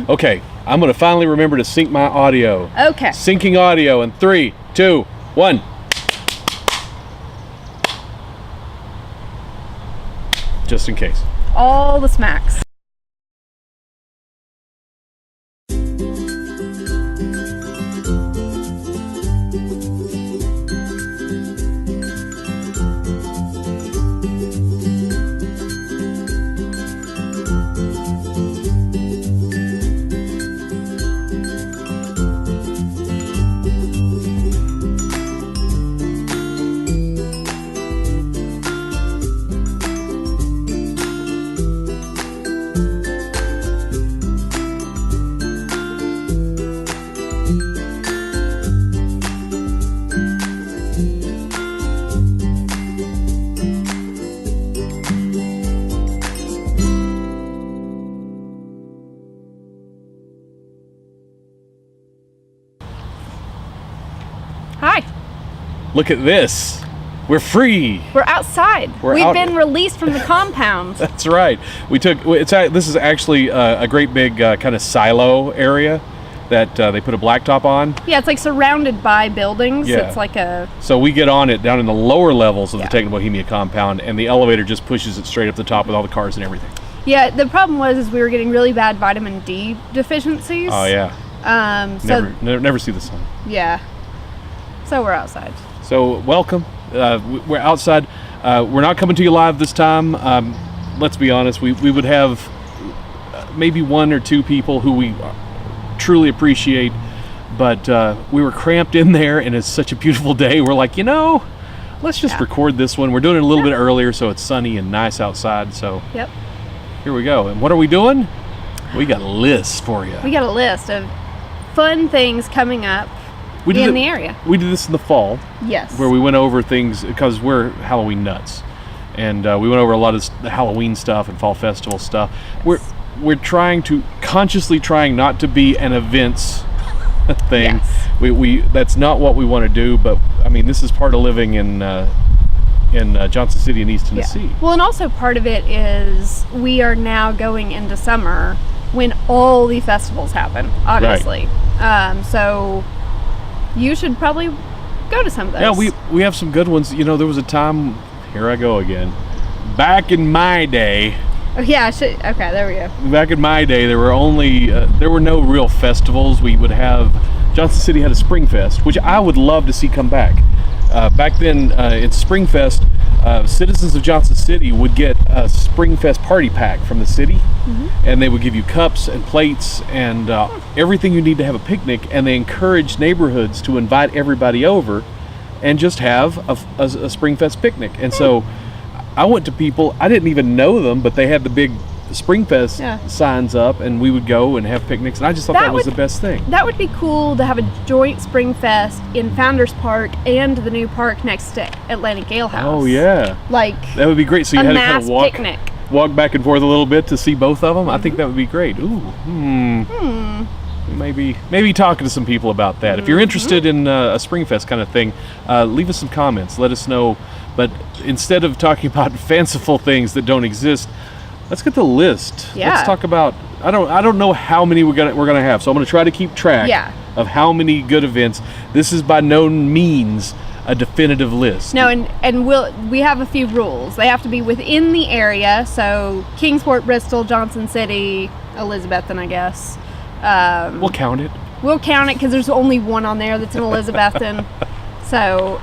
Okay, I'm going to finally remember to sync my audio. Okay. Syncing audio in 3, 2, 1. Just in case. All the smacks. Hi. Look at this. We're free. We're outside. We've been released from the compound. That's right. This is actually a great big kind of silo area that they put a blacktop on. Yeah, it's like surrounded by buildings. Yeah. It's like a... So we get on it down in the lower levels of the Technobohemia compound, and the elevator just pushes it straight up the top with all the cars and everything. Yeah, the problem was we were getting really bad vitamin D deficiencies. Oh, yeah. Never see the sun. Yeah. So we're outside. So welcome. We're outside. We're not coming to you live this time. Let's be honest. We would have maybe 1 or 2 people who we truly appreciate, but we were cramped in there, and it's such a beautiful day. We're like, let's just record this one. We're doing it a little bit earlier, so it's sunny and nice outside. So here we go. And what are we doing? We got a list for you. We got a list of fun things coming up in the area. We did this in the fall. Yes. Where we went over things, because we're Halloween nuts. And we went over a lot of the Halloween stuff and fall festival stuff. Yes. We're consciously trying not to be an events thing. Yes. That's not what we want to do, but I mean, this is part of living in Johnson City in East Tennessee. Yeah. Well, and also part of it is we are now going into summer when all the festivals happen, obviously. Right. So you should probably go to some of those. Yeah, we have some good ones. There was a time, here I go again, back in my day. Oh, yeah, okay, there we go. Back in my day, there were no real festivals. We would have, Johnson City had a Spring Fest, which I would love to see come back. Back then, in Spring Fest, citizens of Johnson City would get a Spring Fest party pack from the city, and they would give you cups and plates and everything you need to have a picnic, and they encouraged neighborhoods to invite everybody over and just have a Spring Fest picnic. And so I went to people, I didn't even know them, but they had the big Spring Fest signs up, and we would go and have picnics, and I just thought that was the best thing. That would be cool to have a joint Spring Fest in Founders Park and the new park next to Atlantic Ale House. Oh yeah, that would be great. So you had to kind of picnic. walk back and forth a little bit to see both of them. I think that would be great. Maybe talking to some people about that. If you're interested in a Spring Fest kind of thing, leave us some comments. Let us know. But instead of talking about fanciful things that don't exist, let's get the list. Yeah. Let's talk about. I don't know how many we're gonna have, so I'm gonna try to keep track of how many good events. This is by no means a definitive list. No, and we have a few rules. They have to be within the area. So Kingsport, Bristol, Johnson City, Elizabethton, I guess. We'll count it. We'll count it because there's only one on there that's in Elizabethton. So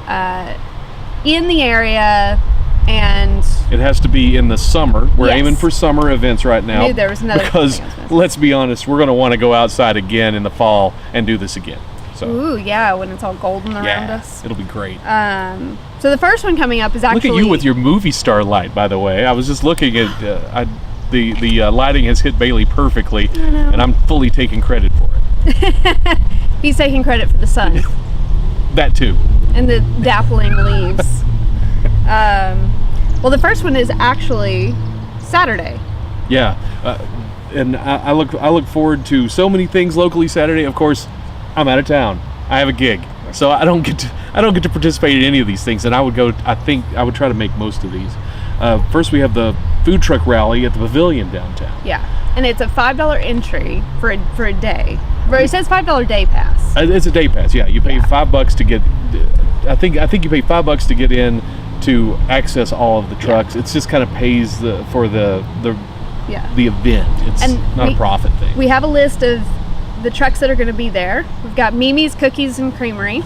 in the area. And it has to be in the summer. We're aiming for summer events right now. I knew there was another because let's be honest, we're going to want to go outside again in the fall and do this again. So ooh, yeah, when it's all golden around us. It'll be great. So the first one coming up is actually. Look at you with your movie star light, by the way. I was just looking at the lighting has hit Bailey perfectly, and I'm fully taking credit for it. He's taking credit for the sun. That too. And the dappling leaves. Well, the first one is actually Saturday. Yeah, and I look forward to so many things locally Saturday. Of course, I'm out of town. I have a gig, so I don't get to participate in any of these things. And I think I would try to make most of these. First, we have the food truck rally at the pavilion downtown. Yeah, and it's a $5 entry for a day. It says $5 day pass. It's a day pass. Yeah, you pay $5 to get. I think you pay $5 to get in to access all of the trucks. It just kind of pays for the event. It's not a profit thing. We have a list of the trucks that are going to be there. We've got Mimi's Cookies and Creamery.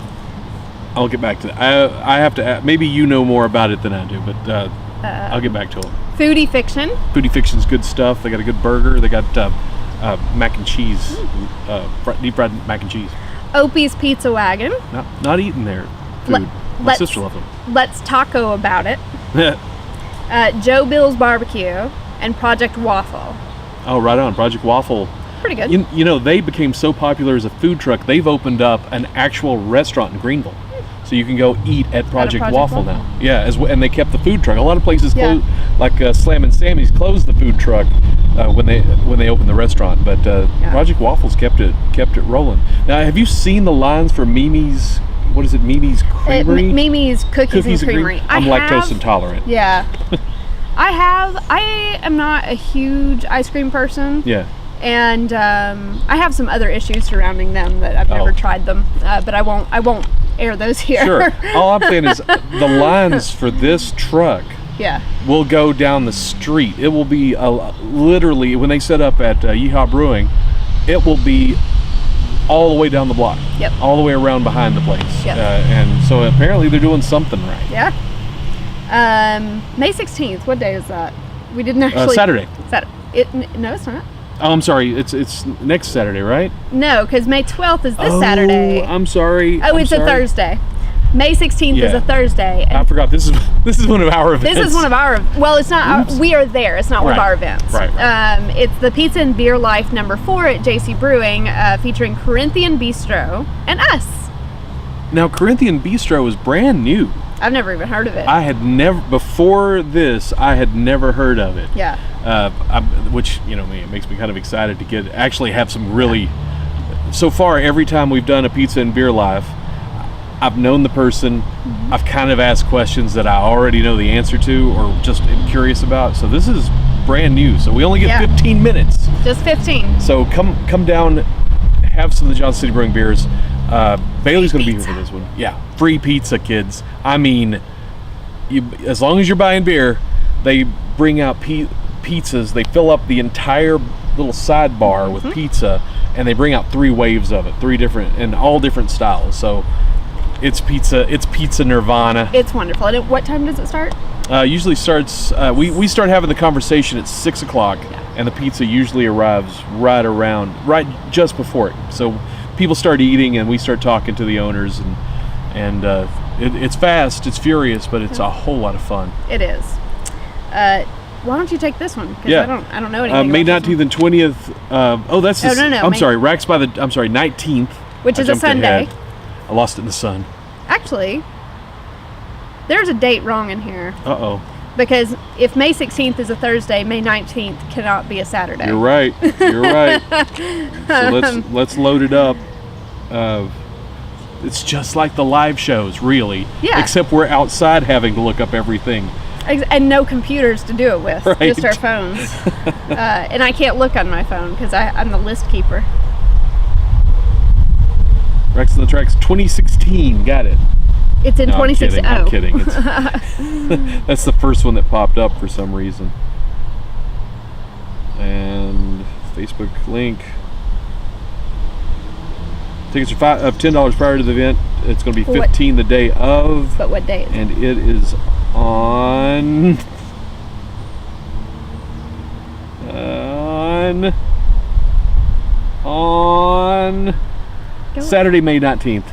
I'll get back to that. I have to. Maybe you know more about it than I do, but I'll get back to it. Foodie Fiction. Foodie Fiction's good stuff. They got a good burger. They got mac and cheese, deep fried mac and cheese. Opie's Pizza Wagon. Not eating their food. My sister loves them. Let's Taco About It. Joe Bill's Barbecue and Project Waffle. Oh, right on. Project Waffle. Pretty good. You know, they became so popular as a food truck, they've opened up an actual restaurant in Greenville. So you can go eat at Project Waffle now. Yeah, and they kept the food truck. A lot of places closed, like Slam and Sammy's closed the food truck when they opened the restaurant. But Project Waffle's kept it rolling. Now, have you seen the lines for Mimi's? What is it? Mimi's Creamery? Mimi's Cookies and Creamery. I'm lactose intolerant. Yeah. I am not a huge ice cream person. Yeah. And I have some other issues surrounding them that I've never tried them, but I won't air those here. Sure. All I'm saying is the lines for this truck will go down the street. It will be literally, when they set up at Yeehaw Brewing, it will be all the way down the block. Yep. All the way around behind the place. Yep. And so apparently they're doing something right. Yeah. May 16th, what day is that? We didn't actually... Saturday. No, it's not. Oh, I'm sorry. It's next Saturday, right? No, because May 12th is this Saturday. I'm sorry. It's a Thursday. May 16th is a Thursday. I forgot. This is one of our events. This is one of our... Well, it's not... we are there. It's not one of our events. Right. It's the Pizza and Beer Life number 4 at JC Brewing, featuring Corinthian Bistro and us. Now, Corinthian Bistro is brand new. I've never even heard of it. Before this, I had never heard of it. Yeah. Which, it makes me kind of excited to actually have some really... So far, every time we've done a Pizza and Beer Live, I've known the person. Mm-hmm. I've kind of asked questions that I already know the answer to or just am curious about. So this is brand new. So we only get 15 minutes. Just 15. So come down, have some of the Johnson City Brewing beers. Bailey's going to be here for this one. Yeah, free pizza, kids. I mean, as long as you're buying beer, they bring out pizzas. They fill up the entire little sidebar with pizza, and they bring out 3 waves of it, 3 different and all different styles. So it's pizza nirvana. It's wonderful. And what time does it start? Usually starts. We start having the conversation at 6 o'clock, and the pizza usually arrives right just before it. So people start eating, and we start talking to the owners, and it's fast, it's furious, but it's a whole lot of fun. It is. Why don't you take this one? Because I don't know anything. May 19th and 20th. That's this. No. I'm sorry. 19th, which is a Sunday. Ahead. I lost it in the sun. Actually, there's a date wrong in here. Uh-oh. Because if May 16th is a Thursday, May 19th cannot be a Saturday. You're right. So let's load it up. It's just like the live shows, really. Yeah. Except we're outside having to look up everything. And no computers to do it with, just our phones. And I can't look on my phone because I'm the list keeper. Rex on the Tracks 2016, got it. It's in 2016. I'm kidding. That's the first one that popped up for some reason. And Facebook link. Tickets are $10 prior to the event. It's going to be $15 the day of. But what day is it? And it is on Saturday, May 19th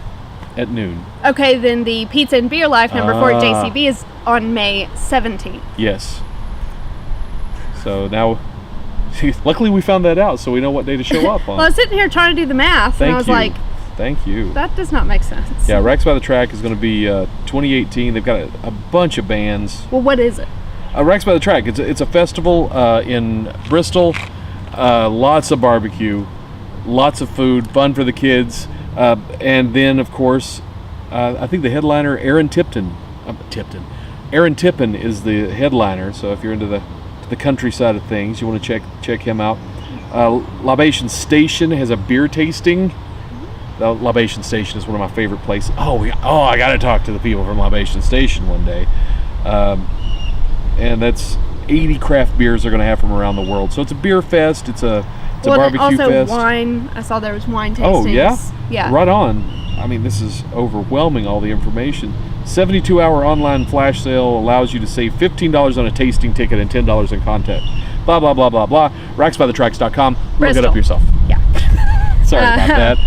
at noon. Okay, then the Pizza and Beer Life number 4 at JCB is on May 17th. Yes. So now, luckily we found that out, so we know what day to show up on. Well, I was sitting here trying to do the math, and I was like, thank you. That does not make sense. Yeah, Rex by the Track is going to be 2018. They've got a bunch of bands. Well, what is it? Rex by the Track. It's a festival in Bristol. Lots of barbecue, lots of food, fun for the kids, and then of course, I think the headliner Aaron Tippin is the headliner. So if you're into the the countryside of things, you want to check him out. Libation Station has a beer tasting. The Libation Station is one of my favorite places. I got to talk to the people from Libation Station one day. And that's 80 craft beers they're going to have from around the world. So it's a beer fest. It's a barbecue also fest. Wine. I saw there was wine tastings. Oh, yeah? Yeah. Right on. I mean, this is overwhelming, all the information. 72-hour online flash sale allows you to save $15 on a tasting ticket and $10 in content. Blah, blah, blah, blah, blah. Racksbythetracks.com. Look it up yourself. Yeah. Sorry about that.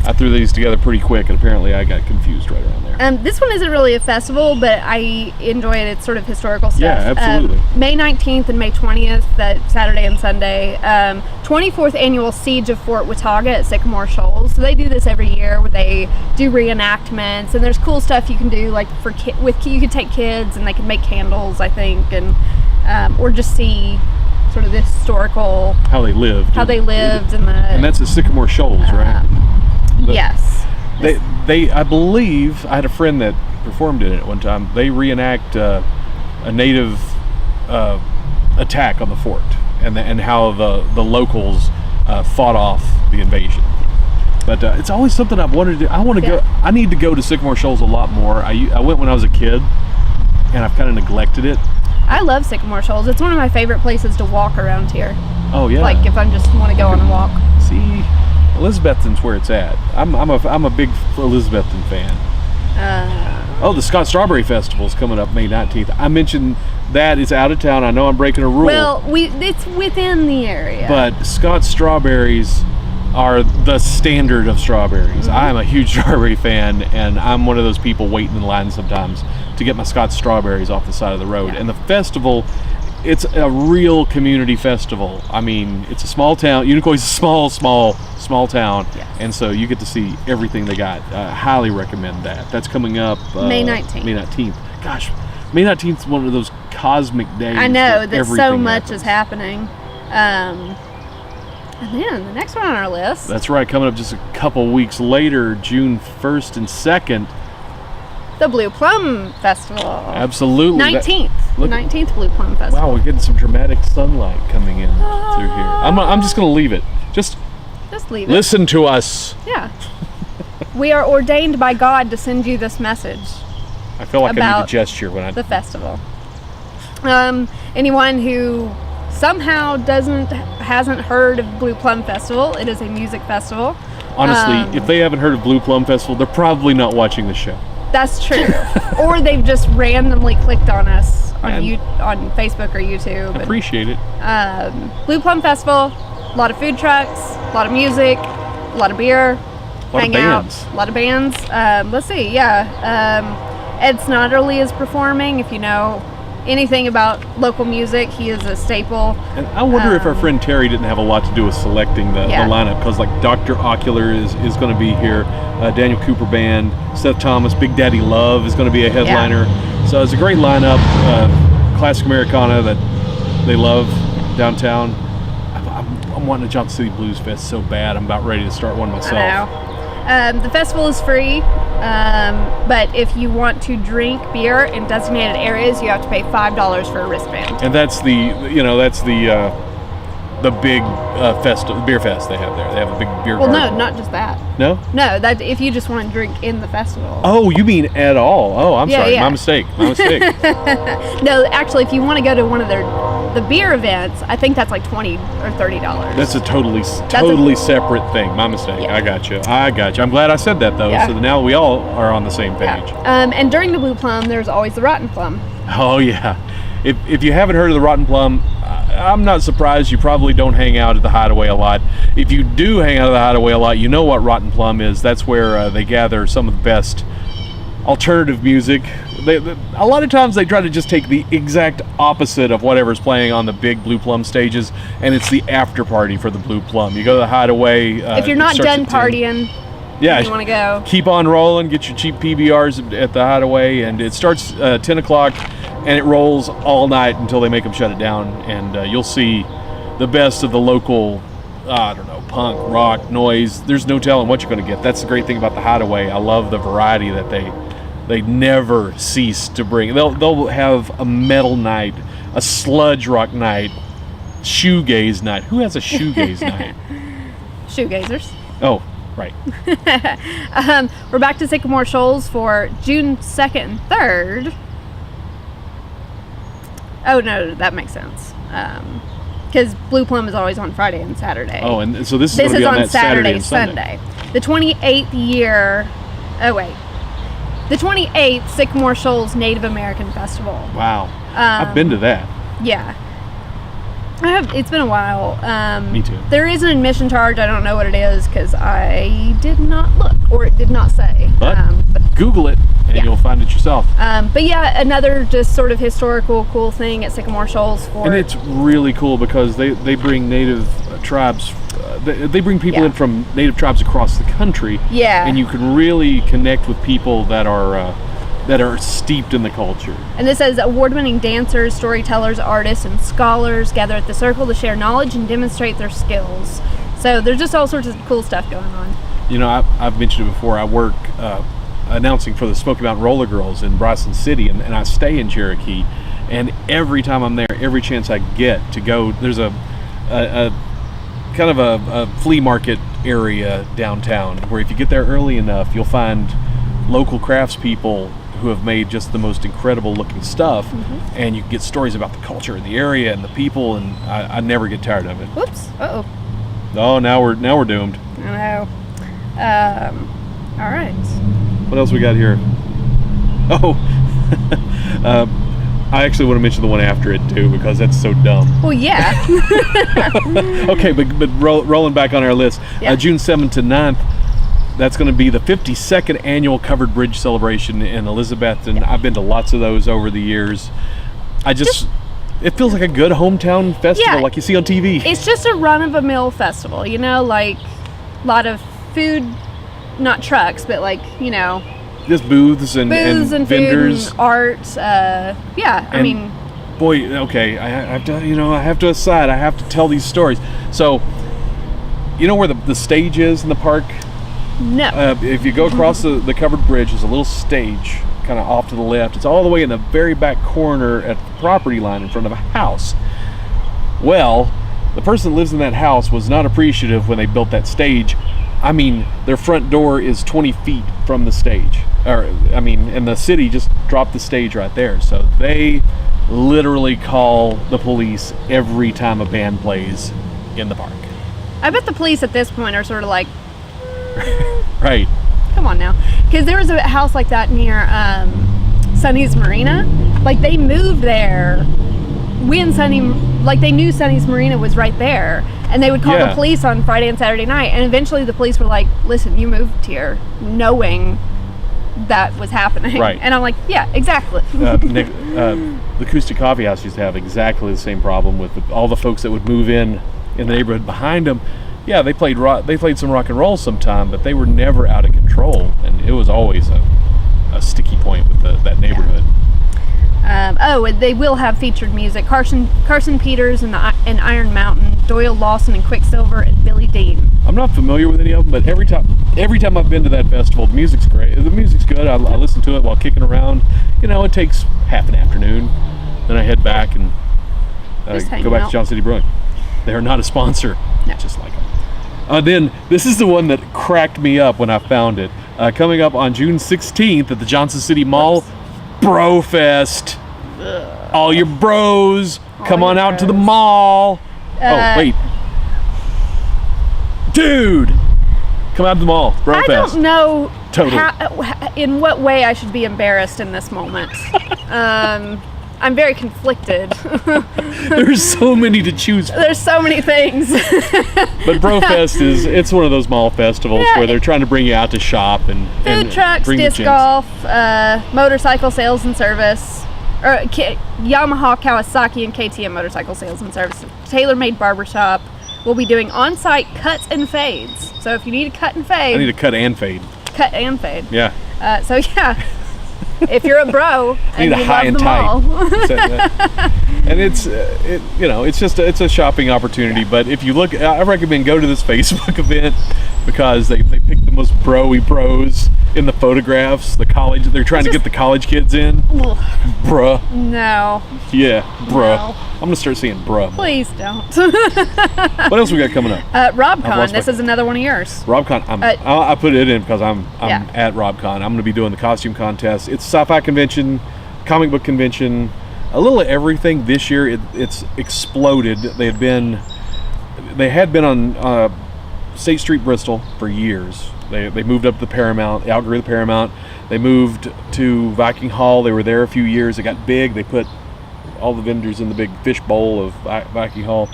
I threw these together pretty quick, and apparently I got confused right around there. This one isn't really a festival, but I enjoy it. It's sort of historical stuff. Yeah, absolutely. May 19th and May 20th, that Saturday and Sunday. 24th annual Siege of Fort Watauga at Sycamore Shoals. So they do this every year where they do reenactments, and there's cool stuff you can do, like you could take kids and they can make candles, I think, and or just see sort of the historical how they lived, and that's at Sycamore Shoals, right? Yes. I believe I had a friend that performed in it one time. They reenact a native attack on the fort and how the locals fought off the invasion. But it's always something I've wanted to do. I want to go. I need to go to Sycamore Shoals a lot more. I went when I was a kid, and I've kind of neglected it. I love Sycamore Shoals. It's one of my favorite places to walk around here. Oh yeah. Like if I just want to go on a walk. See, Elizabethton's where it's at. I'm a big Elizabethton fan. The Scott Strawberry Festival's coming up May 19th. I mentioned that it's out of town. I know I'm breaking a rule. Well, it's within the area. But Scott Strawberries are the standard of strawberries. Mm-hmm. I'm a huge strawberry fan, and I'm one of those people waiting in line sometimes to get my Scott Strawberries off the side of the road. Yeah. And the festival, it's a real community festival. I mean, it's a small town. Unicoi is a small town, yes. And so you get to see everything they got. Highly recommend that. That's coming up May 19th. May 19th. Gosh, May 19th is one of those cosmic days. I know that so much happens. is happening. And then the next one on our list. That's right. Coming up just a couple weeks later, June 1st and 2nd. The Blue Plum Festival. Absolutely. 19th. 19th Blue Plum Festival. Wow, we're getting some dramatic sunlight coming in through here. I'm just going to leave it. Just leave it. Listen to us. Yeah. We are ordained by God to send you this message. I feel like I need a gesture when the festival. Anyone who somehow hasn't heard of Blue Plum Festival, it is a music festival. Honestly, if they haven't heard of Blue Plum Festival, they're probably not watching the show. That's true. Or they've just randomly clicked on us on Facebook or YouTube. Appreciate it. Blue Plum Festival, a lot of food trucks, a lot of music, a lot of beer, a lot of bands. A lot of bands. Let's see, Ed Snodderly is performing. If you know anything about local music, he is a staple. And I wonder if our friend Terry didn't have a lot to do with selecting the lineup, because like Dr. Ocular is going to be here, Daniel Cooper Band, Seth Thomas, Big Daddy Love is going to be a headliner. So it's a great lineup, classic Americana that they love downtown. I'm wanting a Johnson City Blues Fest so bad. I'm about ready to start one myself. I know. The festival is free, but if you want to drink beer in designated areas, you have to pay $5 for a wristband. And that's the big beer fest they have there. They have a big beer garden. Well, no, not just that. No? No, that if you just want to drink in the festival. Oh, you mean at all? Oh, I'm sorry. Yeah. My mistake. No, actually, if you want to go to one of the beer events, I think that's like $20 or $30. That's a totally separate thing. My mistake. Yeah. I got you. I'm glad I said that though. Yeah. So now we all are on the same page. Yeah. And during the Blue Plum, there's always the Rotten Plum. Oh yeah. If you haven't heard of the Rotten Plum, I'm not surprised. You probably don't hang out at the Hideaway a lot. If you do hang out at the Hideaway a lot, you know what Rotten Plum is. That's where they gather some of the best alternative music. A lot of times they try to just take the exact opposite of whatever's playing on the big Blue Plum stages, and it's the after party for the Blue Plum. You go to the Hideaway. If you're not done partying, you want to go. Keep on rolling. Get your cheap PBRs at the Hideaway, and it starts 10 o'clock, and it rolls all night until they make them shut it down, and you'll see the best of the local, punk, rock, noise. There's no telling what you're going to get. That's the great thing about the Hideaway. I love the variety that they never cease to bring. They'll have a metal night, a sludge rock night, shoegaze night. Who has a shoegaze night? Shoegazers. Oh, right. We're back to Sycamore Shoals for June 2nd and 3rd. Oh, no, that makes sense. Because Blue Plum is always on Friday and Saturday. Oh, and so this is going to be on that Saturday and Sunday. The 28th year... Oh, wait. The 28th Sycamore Shoals Native American Festival. Wow. I've been to that. Yeah. It's been a while. Me too. There is an admission charge. I don't know what it is because I did not look, or it did not say. But Google it and yeah. you'll find it yourself. But yeah, another just sort of historical cool thing at Sycamore Shoals for. And it's really cool because they bring native tribes. They bring people in from native tribes across the country. Yeah. And you can really connect with people that are steeped in the culture. And this says award-winning dancers, storytellers, artists, and scholars gather at the circle to share knowledge and demonstrate their skills. So there's just all sorts of cool stuff going on. You know, I've mentioned it before. I work announcing for the Smoky Mountain Roller Girls in Bryson City, and I stay in Cherokee. And every time I'm there, every chance I get to go, there's a kind of a flea market area downtown where if you get there early enough, you'll find local craftspeople who have made just the most incredible looking stuff, and you get stories about the culture in the area and the people, and I never get tired of it. Whoops. Uh-oh. Oh, now we're doomed. I know. All right. What else we got here? Oh, I actually want to mention the one after it too because that's so dumb. Well, yeah. Okay, but rolling back on our list, June 7th to 9th, that's going to be the 52nd annual Covered Bridge celebration in Elizabeth, and I've been to lots of those over the years. It feels like a good hometown festival like you see on TV. It's just a run-of-the-mill festival, you know, like a lot of food, not trucks, but like, you know. Just booths and vendors. Food and art, I mean. Boy, okay, I have to tell these stories. So, you know where the stage is in the park? No. If you go across the covered bridge, there's a little stage kind of off to the left. It's all the way in the very back corner at the property line in front of a house. Well, the person that lives in that house was not appreciative when they built that stage. I mean, their front door is 20 feet from the stage. And the city just dropped the stage right there. So they literally call the police every time a band plays in the park. I bet the police at this point are sort of like, right. Come on now. Because there was a house like that near Sunny's Marina. Like, they moved there when they knew Sunny's Marina was right there. And they would call the police on Friday and Saturday night. And eventually the police were like, listen, you moved here knowing that was happening. Right. And I'm like, yeah, exactly. The Acoustic Coffee House used to have exactly the same problem with all the folks that would move in the neighborhood behind them. Yeah, they played some rock and roll sometime, but they were never out of control, and it was always a sticky point with that neighborhood. And they will have featured music. Carson Peters and Iron Mountain, Doyle Lawson and Quicksilver, and Billy Dean. I'm not familiar with any of them, but every time I've been to that festival, the music's great. The music's good. I listen to it while kicking around. You know, it takes half an afternoon. Then I head back and go back to Johnson City Brewing. They are not a sponsor, just like them. Then this is the one that cracked me up when I found it. Coming up on June 16th at the Johnson City Mall, Bro Fest. All your bros, come on out to the mall. Oh, wait. Dude, come out to the mall, Bro Fest. I don't know totally. In what way I should be embarrassed in this moment. I'm very conflicted. There's so many to choose from. There's so many things. But Brofest it's one of those mall festivals where they're trying to bring you out to shop and food trucks, disc golf, motorcycle sales and service, or Yamaha, Kawasaki, and KTM motorcycle sales and service. Tailor-made barbershop. We'll be doing on-site cuts and fades. So if you need a cut and fade, I need a cut and fade. Cut and fade. Yeah. If you're a bro and you love the mall. And it's it's a shopping opportunity. But if you look, I recommend go to this Facebook event because they pick the most bro-y pros in the photographs. They're trying to get the college kids in. Ugh. Bruh. No. Yeah, bruh. No. I'm gonna start saying bruh. Please don't. What else we got coming up? RobCon. This is another one of yours. RobCon. I put it in because I'm Yeah. at RobCon. I'm going to be doing the costume contest. It's a sci-fi convention, comic book convention, a little of everything. This year it's exploded. They had been on State Street, Bristol for years. They moved up to the Paramount. They outgrew the Paramount. They moved to Viking Hall. They were there a few years. It got big. They put all the vendors in the big fish bowl of Viking Hall.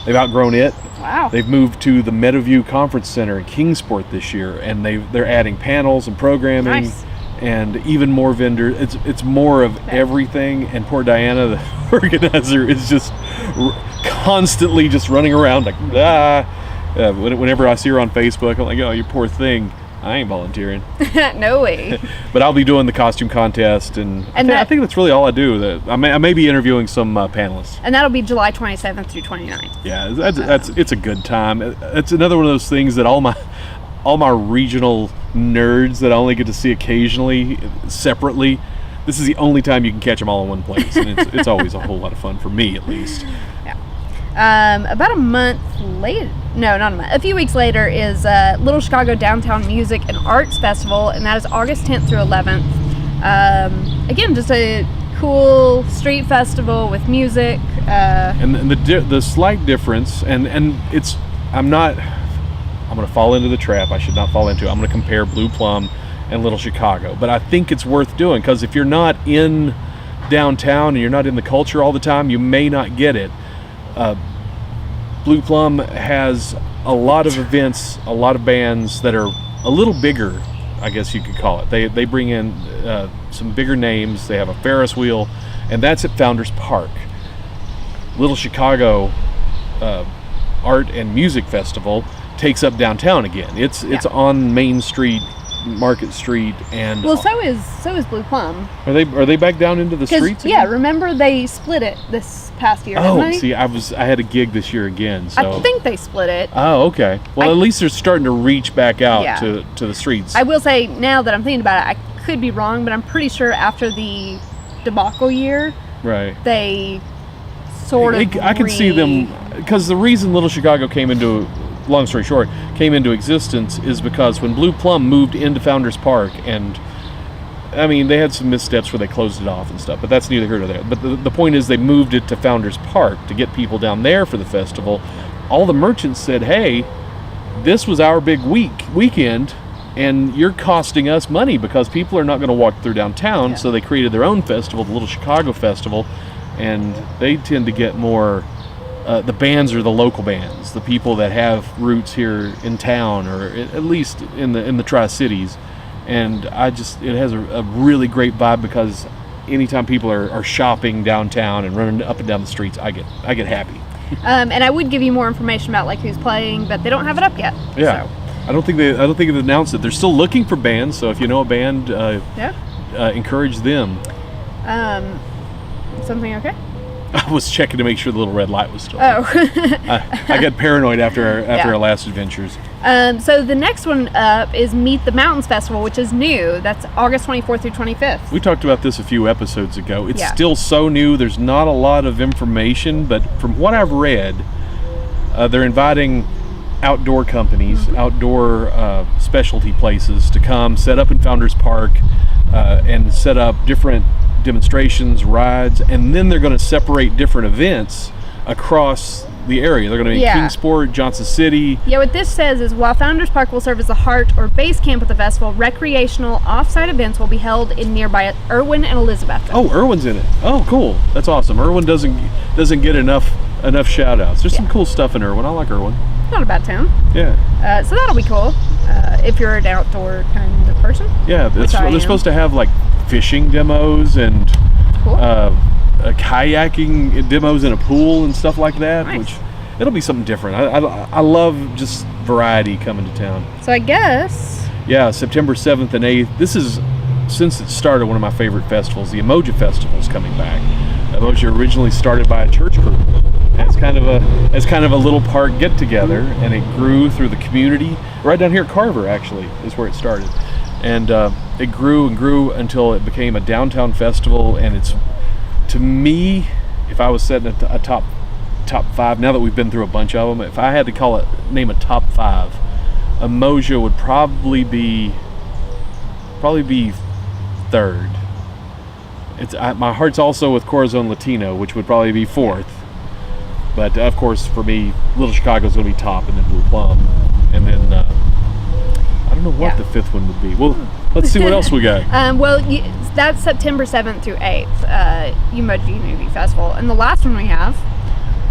They've outgrown it. Wow. They've moved to the MetaView Conference Center in Kingsport this year, and they're adding panels and programming. Nice. And even more vendors. It's more of everything. And poor Diana, the organizer, is just constantly just running around like whenever I see her on Facebook, I'm like, oh, you poor thing. I ain't volunteering. No way. But I'll be doing the costume contest, and I think that's really all I do. I may be interviewing some panelists. And that'll be July 27th through 29th. Yeah, it's a good time. It's another one of those things that all my regional nerds that I only get to see occasionally separately. This is the only time you can catch them all in one place, and it's always a whole lot of fun for me, at least. Yeah. About a month later, no, not a month, a few weeks later is Little Chicago Downtown Music and Arts Festival, and that is August 10th through 11th. Again, just a cool street festival with music. And the slight difference, and it's, I'm going to fall into the trap I should not fall into. I'm going to compare Blue Plum and Little Chicago, but I think it's worth doing because if you're not in downtown and you're not in the culture all the time, you may not get it. Blue Plum has a lot of events, a lot of bands that are a little bigger, I guess you could call it. They bring in some bigger names. They have a Ferris wheel, and that's at Founders Park. Little Chicago Art and Music Festival takes up downtown again. It's on Main Street, Market Street, and so is Blue Plum. Are they back down into the streets again? Yeah, remember they split it this past year, Oh, didn't they? see, I had a gig this year again, so I think they split it. Oh, okay. Well, at least they're starting to reach back out Yeah. to the streets. I will say, now that I'm thinking about it, I could be wrong, but I'm pretty sure after the debacle year, right. they sort of I can see them, because the reason Little Chicago came into existence is because when Blue Plum moved into Founders Park, and I mean, they had some missteps where they closed it off and stuff, but that's neither here nor there. But the point is, they moved it to Founders Park to get people down there for the festival. All the merchants said, hey, this was our big weekend, and you're costing us money because people are not going to walk through downtown. Yeah. So they created their own festival, the Little Chicago Festival, and they tend to get more. The bands are the local bands, the people that have roots here in town, or at least in the Tri-Cities. And it has a really great vibe because anytime people are shopping downtown and running up and down the streets, I get happy. And I would give you more information about like who's playing, but they don't have it up yet. Yeah, so. I don't think they've announced it. They're still looking for bands, so if you know a band, encourage them. Something okay? I was checking to make sure the little red light was still on. I got paranoid after our last adventures. So the next one up is Meet the Mountains Festival, which is new. That's August 24th through 25th. We talked about this a few episodes ago. It's still so new. There's not a lot of information, but from what I've read, they're inviting outdoor companies, outdoor specialty places to come set up in Founders Park and set up different demonstrations, rides, and then they're going to separate different events across the area. They're going to be in Kingsport, Johnson City. Yeah, what this says is while Founders Park will serve as the heart or base camp of the festival, recreational off-site events will be held in nearby Irwin and Elizabeth. Oh, Irwin's in it. Oh, cool. That's awesome. Irwin doesn't get enough shout-outs. There's some cool stuff in Irwin. I like Irwin. Not a bad town. Yeah. So that'll be cool if you're an outdoor kind of person. Yeah, they're supposed to have like fishing demos and kayaking demos in a pool and stuff like that. Nice. Which it'll be something different. I love just variety coming to town. So I guess September 7th and 8th. This is, since it started, one of my favorite festivals. The Emoji Festival is coming back. Emoja originally started by a church group as kind of a little park get together, and it grew through the community. Right down here at Carver, actually, is where it started, and it grew and grew until it became a downtown festival. And it's, to me, if I was setting a top 5, now that we've been through a bunch of them, if I had to name a top 5, Emoja would probably be third. My heart's also with Corazon Latino, which would probably be fourth. But of course, for me, Little Chicago's going to be top, and then Blue Plum, and then I don't know what the fifth one would be. Well, let's see what else we got. That's September 7th through 8th, Emoji Movie Festival, and the last one we have.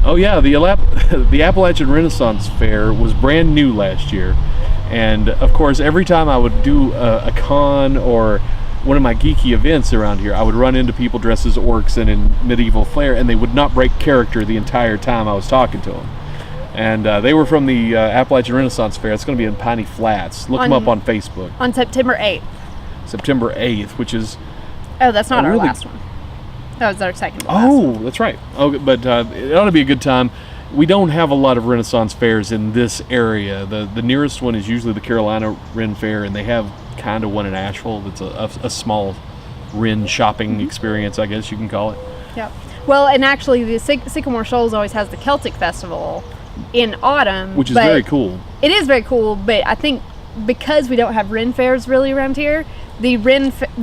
Oh yeah, the Appalachian Renaissance Fair was brand new last year, and of course, every time I would do a con or one of my geeky events around here, I would run into people dressed as orcs and in medieval flair, and they would not break character the entire time I was talking to them. And they were from the Appalachian Renaissance Fair. It's going to be in Piney Flats. Look them up on Facebook. On September 8th. September 8th, which is... Oh, that's not our last one. That was our second to last one. That's right. Okay, but it ought to be a good time. We don't have a lot of Renaissance fairs in this area. The nearest one is usually the Carolina Ren Fair, and they have kind of one in Asheville that's a small Ren shopping experience, I guess you can call it. Yep. Well, and actually the Sycamore Shoals always has the Celtic Festival in autumn. Which is very cool. It is very cool, but I think because we don't have Ren fairs really around here, the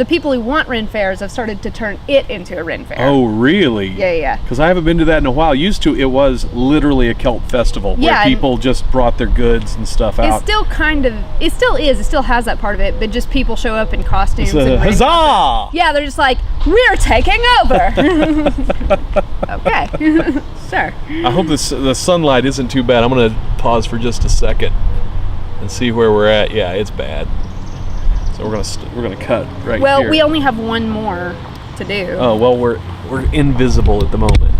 people who want Ren fairs have started to turn it into a Ren fair. Oh, really? Yeah. Because I haven't been to that in a while. Used to, it was literally a Celt festival where people just brought their goods and stuff out. It still is. It still has that part of it, but just people show up in costumes. Huzzah! Yeah, they're just like, we're taking over. Okay, sure. I hope the sunlight isn't too bad. I'm going to pause for just a second and see where we're at. Yeah, it's bad. So we're gonna cut right here. Well, we only have one more to do. Oh well, we're invisible at the moment.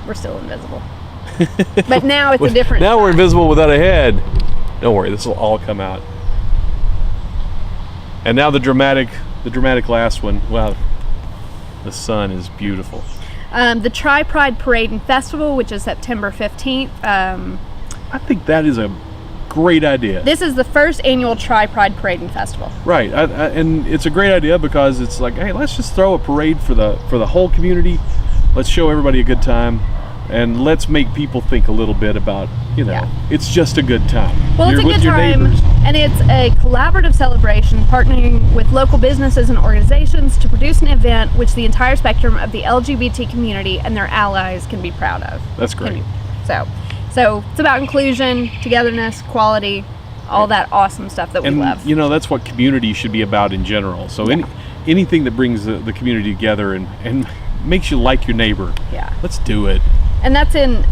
We're still invisible. But now it's a different. Now we're invisible without a head. Don't worry, this will all come out. And now the dramatic last one. Wow, the sun is beautiful. The Tri-Pride Parade and Festival, which is September 15th. I think that is a great idea. This is the first annual Tri-Pride Parade and Festival. Right, and it's a great idea because it's like, hey, let's just throw a parade for the whole community. Let's show everybody a good time, and let's make people think a little bit about, it's just a good time. Well, it's a good time, and it's a collaborative celebration partnering with local businesses and organizations to produce an event which the entire spectrum of the LGBT community and their allies can be proud of. That's great. So it's about inclusion, togetherness, quality, all that awesome stuff that we love. That's what community should be about in general. So anything that brings the community together and makes you like your neighbor, let's do it. And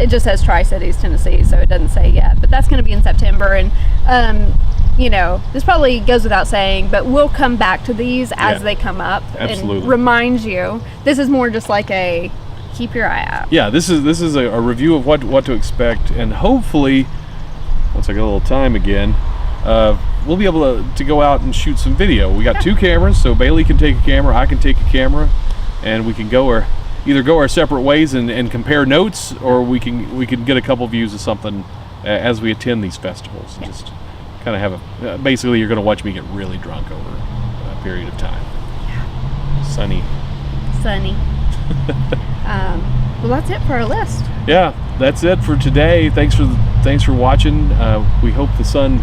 it just says Tri-Cities, Tennessee, so it doesn't say yet. But that's going to be in September. And, this probably goes without saying, but we'll come back to these as they come up. Absolutely. And remind you. This is more just like a... keep your eye out. Yeah, this is a review of what to expect, and hopefully, once I get a little time again, we'll be able to go out and shoot some video. We got 2 cameras, so Bailey can take a camera, I can take a camera, and we can either go our separate ways and compare notes, or we can get a couple views of something as we attend these festivals. And just kind of have basically you're going to watch me get really drunk over a period of time. Yeah. Sunny. Well, that's it for our list. Yeah, that's it for today. Thanks for watching. We hope the sun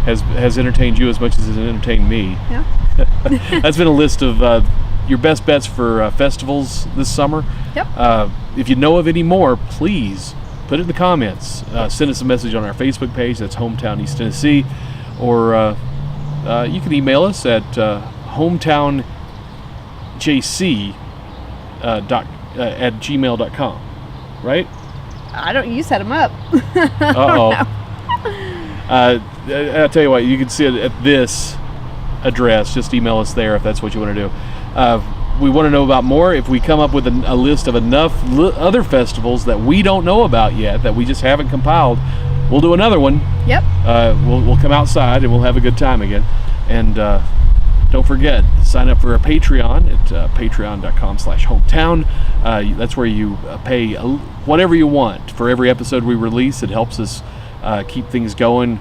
has entertained you as much as it entertained me. Yeah. That's been a list of your best bets for festivals this summer. Yep. If you know of any more, please put it in the comments. Send us a message on our Facebook page. That's Hometown East Tennessee, or you can email us at hometownjc at gmail.com, right? You set them up. I'll tell you what, you can see it at this address. Just email us there if that's what you want to do. We want to know about more. If we come up with a list of enough other festivals that we don't know about yet, that we just haven't compiled, we'll do another one. Yep. We'll come outside and we'll have a good time again. And don't forget, sign up for our Patreon at patreon.com/hometown. That's where you pay whatever you want for every episode we release. It helps us keep things going,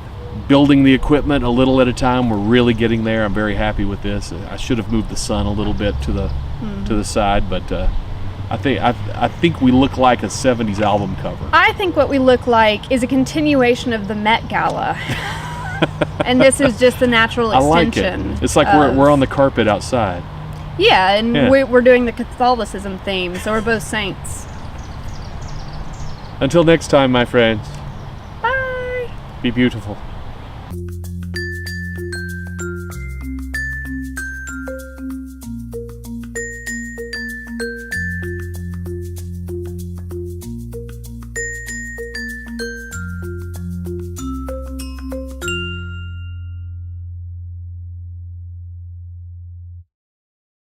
building the equipment a little at a time. We're really getting there. I'm very happy with this. I should have moved the sun a little bit to the side, but I think we look like a 70s album cover. I think what we look like is a continuation of the Met Gala. And this is just the natural extension. I like it. It's like we're on the carpet outside. Yeah, and we're doing the Catholicism theme, so we're both saints. Until next time, my friends. Bye. Be beautiful.